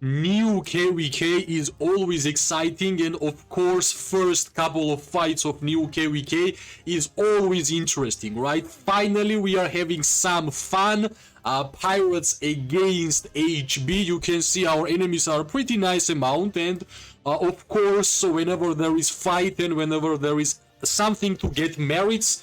new KVK is always exciting, and of course first couple of fights of new KVK is always interesting, right? Finally we are having some fun. Pirates against HB. You can see our enemies are a pretty nice amount, and of course whenever there is fight and whenever there is something to get merits,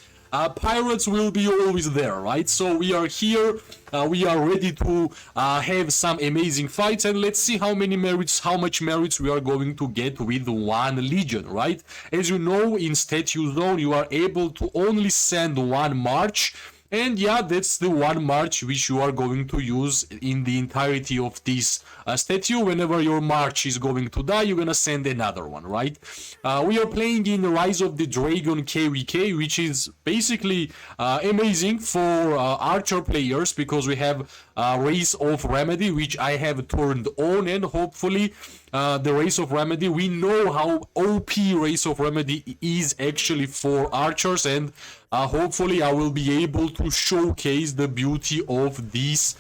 Pirates will be always there, right? So we are here, we are ready to have some amazing fights, and let's see how much merits we are going to get with one Legion, right? As you know, in Statue Zone, you are able to only send one march, and yeah, that's the one march which you are going to use in the entirety of this statue. Whenever your march is going to die, you're gonna send another one, right? We are playing in Rise of the Dragon KVK, which is basically amazing for archer players, because we have Race of Remedy, which I have turned on, and hopefully the Race of Remedy, we know how OP Race of Remedy is actually for archers, and hopefully I will be able to showcase the beauty of this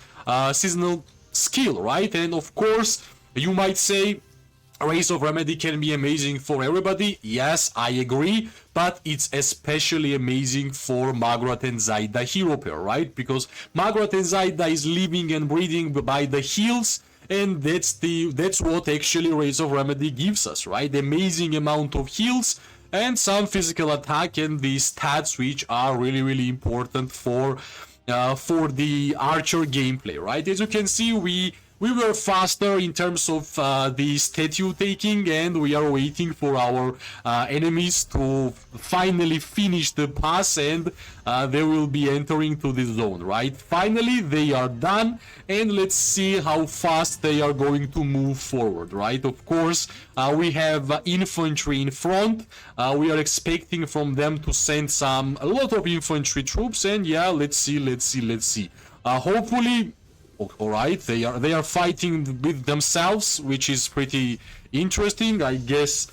seasonal skill, right? And of course, you might say Race of Remedy can be amazing for everybody. Yes, I agree, but it's especially amazing for Magrat and Zaida hero pair, right? Because Magrat and Zaida is living and breathing by the heals, and that's what actually Race of Remedy gives us, right? Amazing amount of heals and some physical attack, and the stats which are really important for the archer gameplay, right? As you can see, we were faster in terms of the statue taking, and we are waiting for our enemies to finally finish the pass, and they will be entering to the zone, right? Finally, they are done, and let's see how fast they are going to move forward, right? Of course, we have infantry in front. We are expecting from them to send a lot of infantry troops, and yeah, let's see. Hopefully, all right, they are fighting with themselves, which is pretty interesting. I guess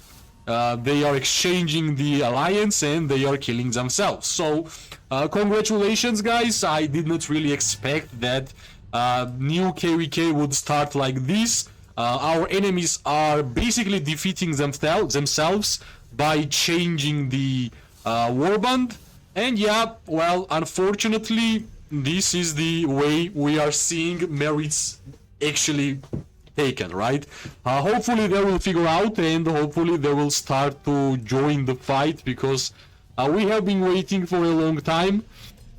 they are exchanging the alliance and they are killing themselves. So congratulations, guys. I did not really expect that new KVK would start like this. Our enemies are basically defeating themselves by changing the warband, and yeah, well, unfortunately, this is the way we are seeing merits actually taken, right? Hopefully they will figure out, and hopefully they will start to join the fight, because we have been waiting for a long time.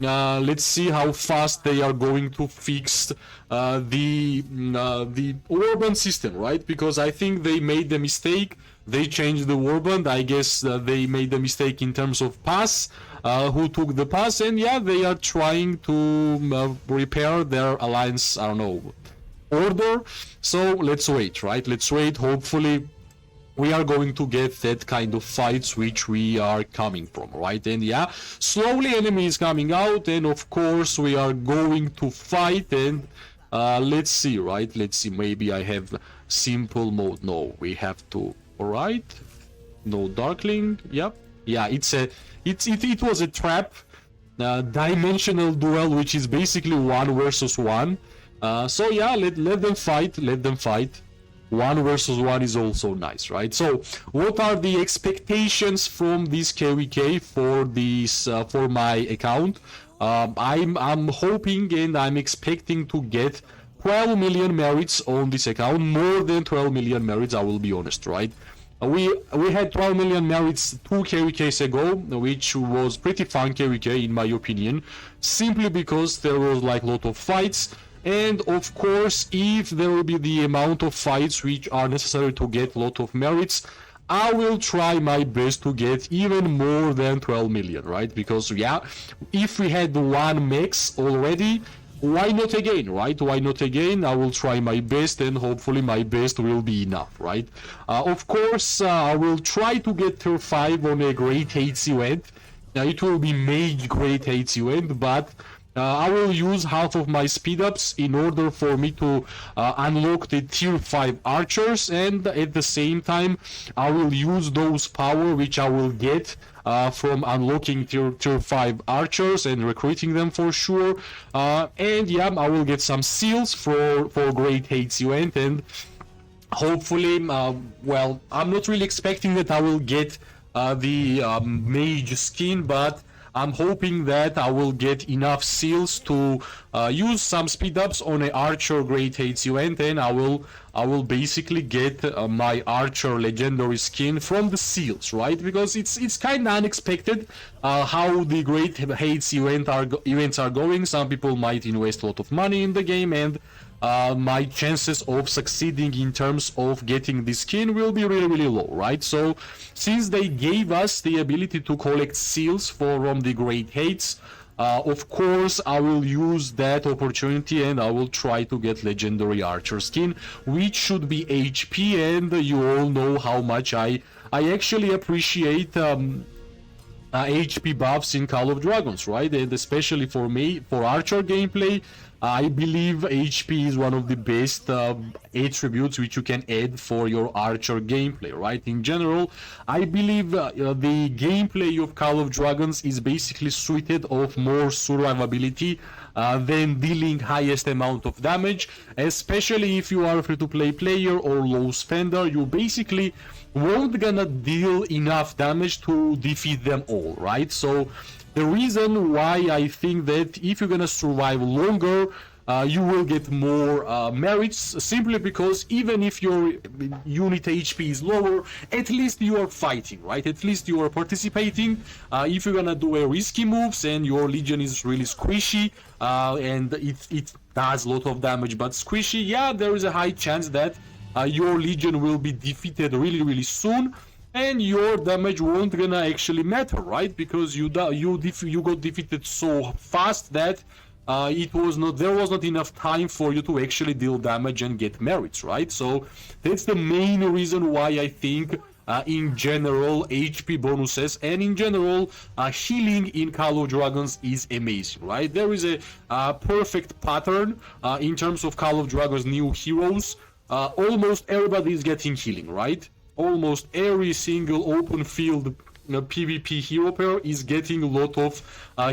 Let's see how fast they are going to fix the warband system, right? Because I think they made the mistake. They changed the warband. I guess they made the mistake in terms of pass. Who took the pass, and yeah, they are trying to repair their alliance, I don't know, order. So let's wait, right? Let's wait. Hopefully we are going to get that kind of fights which we are coming from, right? And yeah, slowly enemy is coming out, and of course we are going to fight, and let's see, right? Let's see, maybe I have simple mode. No, we have to, all right, no Darkling. Yep, yeah, it was a trap, dimensional duel, which is basically 1 versus 1. So yeah, let them fight. 1 versus 1 is also nice, right? So what are the expectations from this KVK for this for my account? I'm hoping and I'm expecting to get 12 million merits on this account, more than 12 million merits, I will be honest, right? We had 12 million merits 2 KVKs ago, which was pretty fun KVK in my opinion, simply because there was like a lot of fights, and of course if there will be the amount of fights which are necessary to get a lot of merits, I will try my best to get even more than 12 million, right? Because yeah, if we had 1 max already, why not again, right? Why not again? I will try my best, and hopefully my best will be enough, right? Of course, I will try to get tier 5 on a Great Hates event. It will be Mage Great Hates event, but I will use half of my speed ups in order for me to unlock the tier 5 archers, and at the same time I will use those power which I will get from unlocking tier 5 archers and recruiting them for sure, and yeah, I will get some seals for Great Hates event, and hopefully, well, I'm not really expecting that I will get the mage skin, but I'm hoping that I will get enough seals to use some speed ups on a archer great hates event, and I will basically get my archer legendary skin from the seals, right? Because it's kind of unexpected how the great hates events are going. Some people might invest a lot of money in the game, and my chances of succeeding in terms of getting the skin will be really, really low, right? So since they gave us the ability to collect seals from the great hates, of course I will use that opportunity and I will try to get legendary archer skin, which should be HP, and you all know how much I actually appreciate HP buffs in Call of Dragons, right? And especially for me, for archer gameplay, I believe HP is one of the best attributes which you can add for your archer gameplay, right? In general, I believe the gameplay of Call of Dragons is basically suited of more survivability than dealing highest amount of damage, especially if you are a free-to-play player or low spender. You basically won't gonna deal enough damage to defeat them all, right? So the reason why I think that if you're gonna survive longer, you will get more merits, simply because even if your unit HP is lower, at least you are fighting, right? At least you are participating. If you're gonna do a risky moves and your legion is really squishy, and it does a lot of damage but squishy, yeah, there is a high chance that your legion will be defeated really, really soon, and your damage won't gonna actually matter, right? Because you got defeated so fast that there was not enough time for you to actually deal damage and get merits, right? So that's the main reason why I think in general HP bonuses and in general healing in Call of Dragons is amazing, right? There is a perfect pattern in terms of Call of Dragons new heroes. Almost everybody is getting healing, right? Almost every single open field PvP hero pair is getting a lot of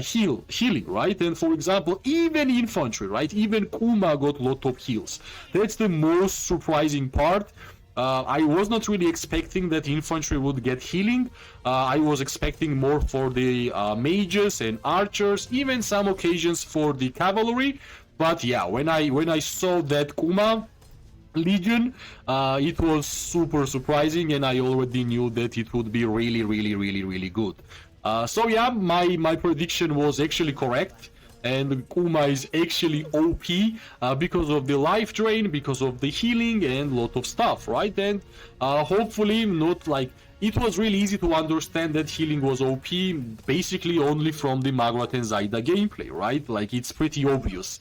healing, right? And for example, even Infantry, right? Even Kuma got a lot of heals. That's the most surprising part. I was not really expecting that Infantry would get healing. I was expecting more for the mages and archers, even some occasions for the cavalry. But yeah, when I saw that Kuma Legion, it was super surprising, and I already knew that it would be really, really, really, really good. So yeah, my prediction was actually correct, and Kuma is actually OP because of the life drain, because of the healing and a lot of stuff, right? And hopefully not like... It was really easy to understand that healing was OP basically only from the Magrat and Zaida gameplay, right? Like, it's pretty obvious.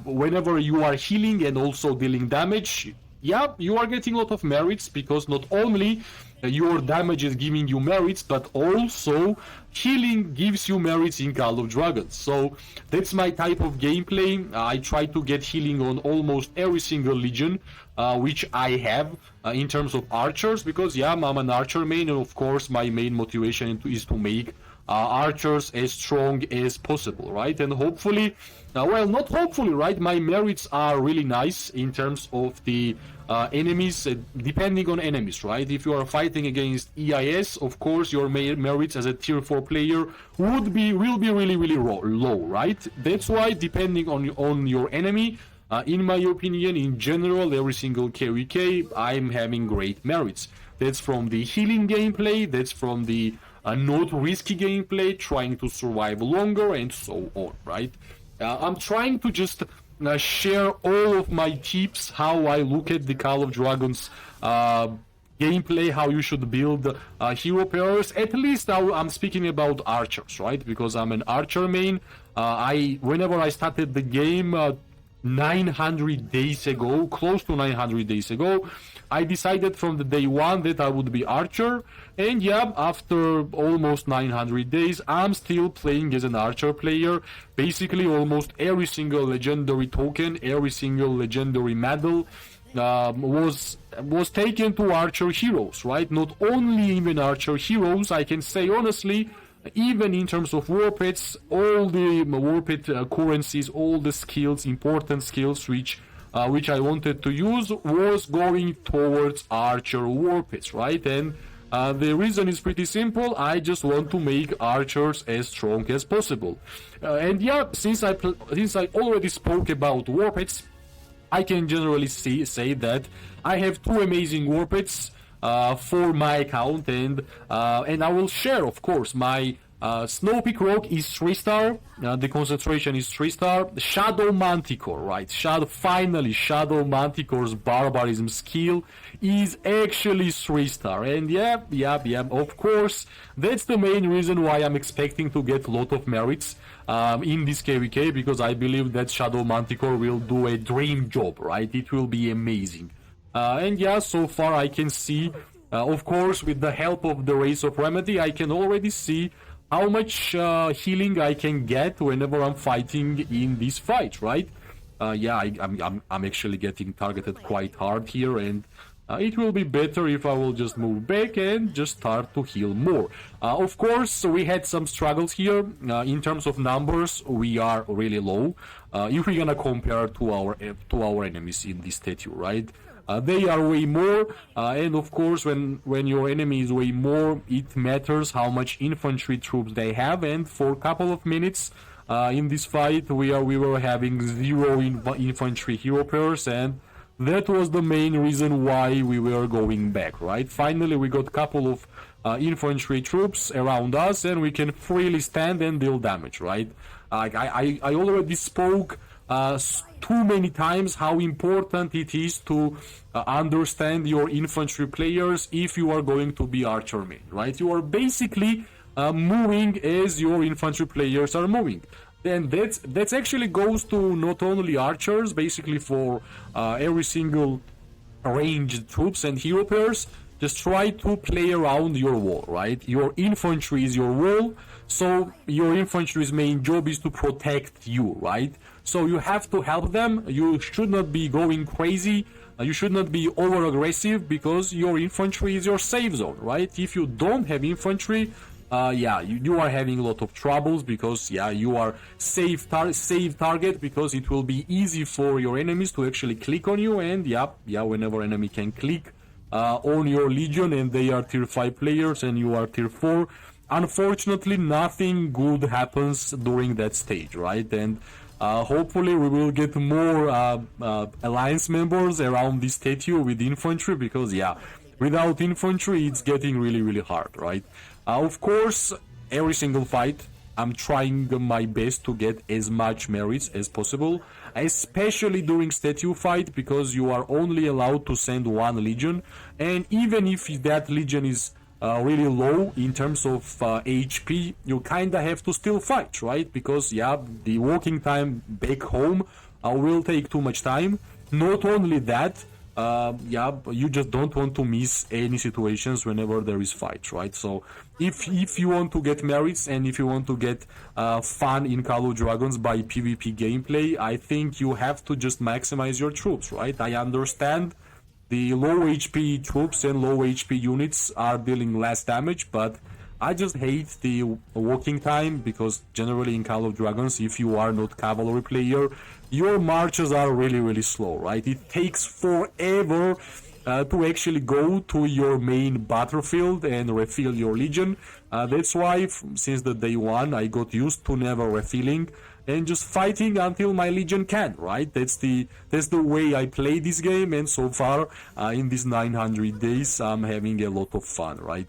Whenever you are healing and also dealing damage, yeah, you are getting a lot of merits, because not only your damage is giving you merits, but also healing gives you merits in Call of Dragons. So that's my type of gameplay. I try to get healing on almost every single legion, which I have in terms of archers, because yeah, I'm an archer main, and of course my main motivation is to make archers as strong as possible, right? And hopefully, well, not hopefully, right? My merits are really nice in terms of the enemies, depending on enemies, right? If you are fighting against EIS, of course, your merits as a tier 4 player will be really, really low, right? That's why, depending on your enemy, in my opinion, in general, every single KVK, I'm having great merits. That's from the healing gameplay, that's from the not risky gameplay, trying to survive longer, and so on, right? I'm trying to just share all of my tips, how I look at the Call of Dragons gameplay, how you should build hero pairs. At least I'm speaking about archers, right? Because I'm an archer main. Whenever I started the game 900 days ago, close to 900 days ago, I decided from the day one that I would be archer, and yeah, after almost 900 days, I'm still playing as an archer player. Basically, almost every single legendary token, every single legendary medal was taken to archer heroes, right? Not only even archer heroes, I can say honestly, even in terms of war pets, all the war pet currencies, all the skills, important skills which which I wanted to use, was going towards archer warpits, right? And the reason is pretty simple. I just want to make archers as strong as possible. And yeah, since I already spoke about warpits, I can generally say that I have two amazing warpits for my account, and I will share, of course, my Snow Peak Rock is 3-star, the concentration is 3-star, Shadow Manticore, right? Finally, Shadow Manticore's barbarism skill is actually 3-star, and yeah, of course, that's the main reason why I'm expecting to get a lot of merits in this KVK, because I believe that Shadow Manticore will do a dream job, right? It will be amazing. And yeah, so far I can see, of course, with the help of the Race of Remedy, I can already see how much healing I can get whenever I'm fighting in this fight, right? Yeah, I'm actually getting targeted quite hard here, and it will be better if I will just move back and just start to heal more. Of course, we had some struggles here. In terms of numbers, we are really low. If we're gonna compare to our enemies in this statue, right? They are way more, and of course, when your enemy is way more, it matters how much infantry troops they have. And for a couple of minutes in this fight, we were having 0 infantry hero pairs, and that was the main reason why we were going back, right? Finally, we got a couple of infantry troops around us, and we can freely stand and deal damage, right? I already spoke too many times how important it is to understand your infantry players if you are going to be archer main, right? You are basically moving as your infantry players are moving. And that's actually goes to not only archers, basically for every single ranged troops and hero pairs. Just try to play around your wall, right? Your infantry is your wall, so your infantry's main job is to protect you, right? So you have to help them. You should not be going crazy. You should not be over aggressive, because your infantry is your safe zone, right? If you don't have infantry, yeah, you are having a lot of troubles, because yeah, you are safe target, because it will be easy for your enemies to actually click on you. And yeah, whenever enemy can click on your legion and they are tier 5 players and you are tier 4, unfortunately nothing good happens during that stage, right? And hopefully we will get more alliance members around this statue with infantry, because yeah, without infantry it's getting really hard, right? Of course, every single fight I'm trying my best to get as much merits as possible, especially during statue fight, because you are only allowed to send one legion, and even if that legion is really low in terms of HP, you kinda have to still fight, right? Because yeah, the walking time back home will take too much time. Not only that, yeah, you just don't want to miss any situations whenever there is fight, right? So if you want to get merits and if you want to get fun in Call of Dragons by PvP gameplay, I think you have to just maximize your troops, right? I understand the low HP troops and low HP units are dealing less damage, but I just hate the walking time, because generally in Call of Dragons, if you are not cavalry player, your marches are really slow, right? It takes forever to actually go to your main battlefield and refill your legion. That's why since the day one I got used to never refilling and just fighting until my legion can, right? That's the way I play this game, and so far in these 900 days I'm having a lot of fun, right?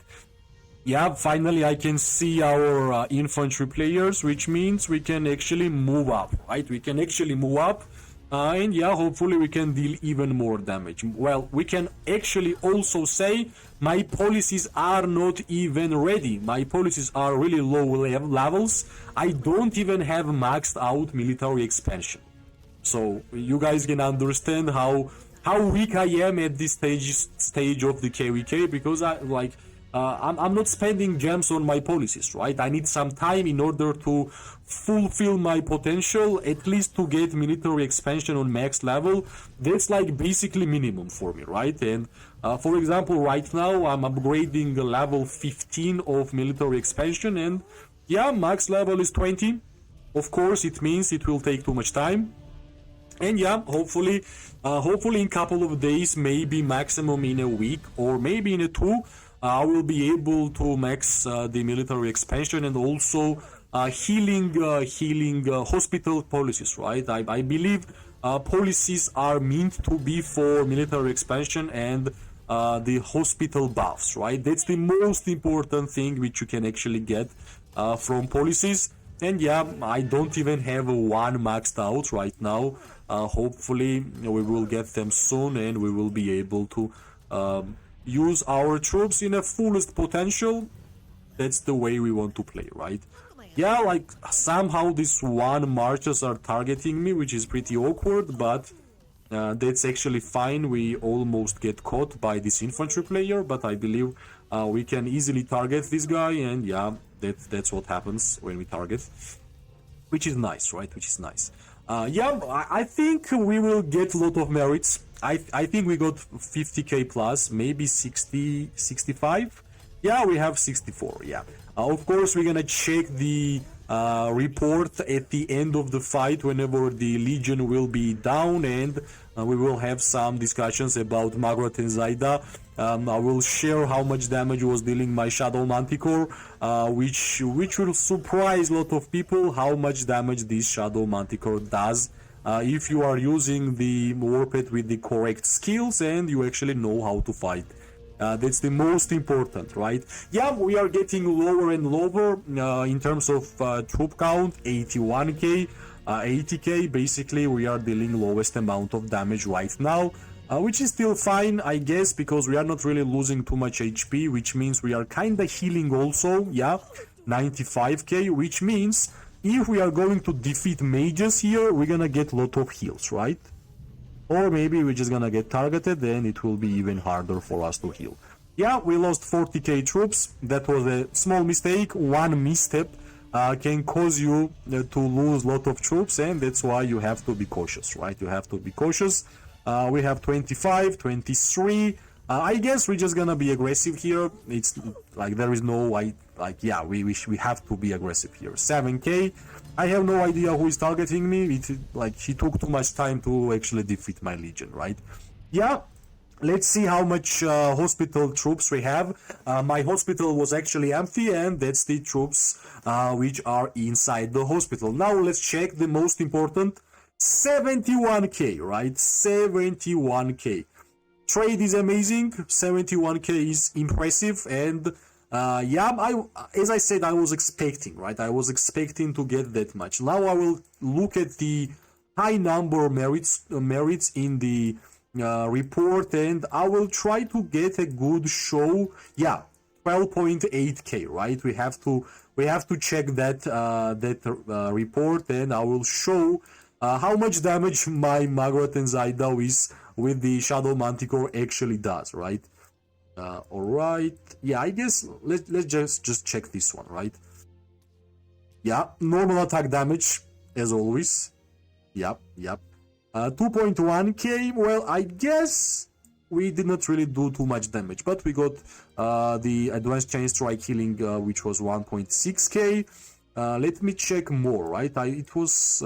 Yeah, finally I can see our infantry players, which means we can actually move up, right? We can actually move up, and yeah, hopefully we can deal even more damage. Well, we can actually also say my policies are not even ready. My policies are really low levels. I don't even have maxed out military expansion. So you guys can understand how weak I am at this stage of the KVK, because I'm not spending gems on my policies, right? I need some time in order to fulfill my potential, at least to get military expansion on max level. That's like basically minimum for me, right? And for example, right now I'm upgrading level 15 of military expansion, and yeah, max level is 20. Of course, it means it will take too much time. And yeah, hopefully in couple of days, maybe maximum in a week or maybe in a two, I will be able to max the military expansion and also healing hospital policies, right? I believe policies are meant to be for military expansion and the hospital buffs, right? That's the most important thing which you can actually get from policies. And yeah, I don't even have a one maxed out right now. Hopefully, we will get them soon, and we will be able to use our troops in a fullest potential. That's the way we want to play, right? Yeah, like somehow these one marches are targeting me, which is pretty awkward, but that's actually fine. We almost get caught by this infantry player, but I believe we can easily target this guy, and yeah, that's what happens when we target, which is nice, right? Which is nice. Yeah, I think we will get a lot of merits. I think we got 50k plus, maybe 60, 65. Yeah, we have 64. Yeah, of course we're gonna check the report at the end of the fight whenever the legion will be down, and we will have some discussions about Margaret and Zaida. I will share how much damage was dealing my Shadow Manticore, which will surprise a lot of people how much damage this Shadow Manticore does if you are using the Warped with the correct skills and you actually know how to fight. That's the most important, right? Yeah, we are getting lower and lower in terms of troop count, 81k, 80k. Basically, we are dealing lowest amount of damage right now, which is still fine, I guess, because we are not really losing too much HP, which means we are kinda healing also, yeah, 95k, which means if we are going to defeat mages here, we're gonna get a lot of heals, right? Or maybe we're just gonna get targeted, then it will be even harder for us to heal. Yeah, we lost 40k troops. That was a small mistake. One misstep can cause you to lose a lot of troops, and that's why you have to be cautious, right? You have to be cautious. We have 25, 23. I guess we're just gonna be aggressive here. It's like there is no yeah, we have to be aggressive here. 7k. I have no idea who is targeting me. He took too much time to actually defeat my legion, right? Yeah, let's see how much hospital troops we have. My hospital was actually empty, and that's the troops which are inside the hospital. Now let's check the most important. 71k, right? 71k. Trade is amazing. 71k is impressive, and yeah, as I said, I was expecting, right? I was expecting to get that much. Now I will look at the high number merits in the report, and I will try to get a good show. Yeah, 12.8k, right? We have to check that report, and I will show how much damage my Margaret and Zaida with the Shadow Manticore actually does, right? Alright, yeah, I guess let's just check this one, right? Yeah, normal attack damage, as always. Yep. 2.1k, well, I guess we did not really do too much damage, but we got the advanced chain strike healing, which was 1.6k. Let me check more, right? It was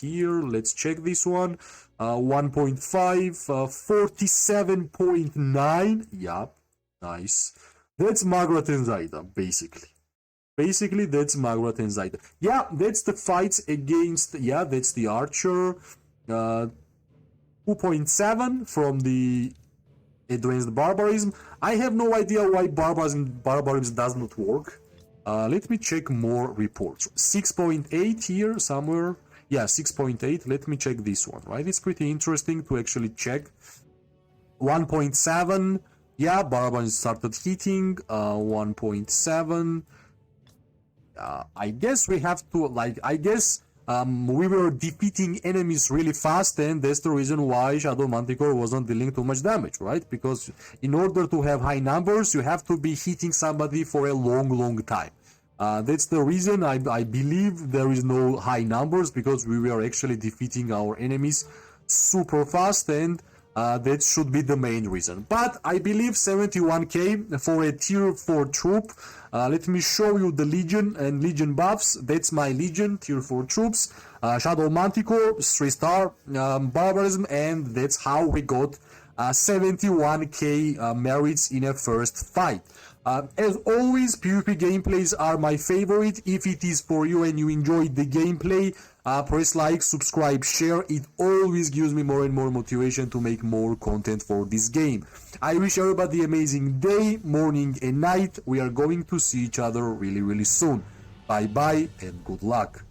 here, let's check this one. 1.5, 47.9, yep. Nice. That's Margaret and Zaida, basically. Basically, that's Margaret and Zaida. Yeah, that's the fights against... Yeah, that's the Archer. 2.7 from the Advanced Barbarism. I have no idea why Barbarism does not work. Let me check more reports. 6.8 here, somewhere. Yeah, 6.8. Let me check this one, right? It's pretty interesting to actually check. 1.7... Yeah, Barbarian started hitting, 1.7. I guess we have to, we were defeating enemies really fast, and that's the reason why Shadow Manticore wasn't dealing too much damage, right? Because in order to have high numbers, you have to be hitting somebody for a long time. That's the reason I believe there is no high numbers, because we were actually defeating our enemies super fast, and That should be the main reason. But I believe 71k for a tier 4 troop. Let me show you the Legion and Legion buffs. That's my Legion, tier 4 troops. Shadow Manticore, 3-star, Barbarism, and that's how we got 71k merits in a first fight. As always, PvP gameplays are my favorite. If it is for you and you enjoyed the gameplay, press like, subscribe, share. It always gives me more and more motivation to make more content for this game. I wish everybody an amazing day, morning and night. We are going to see each other really soon. Bye bye and good luck.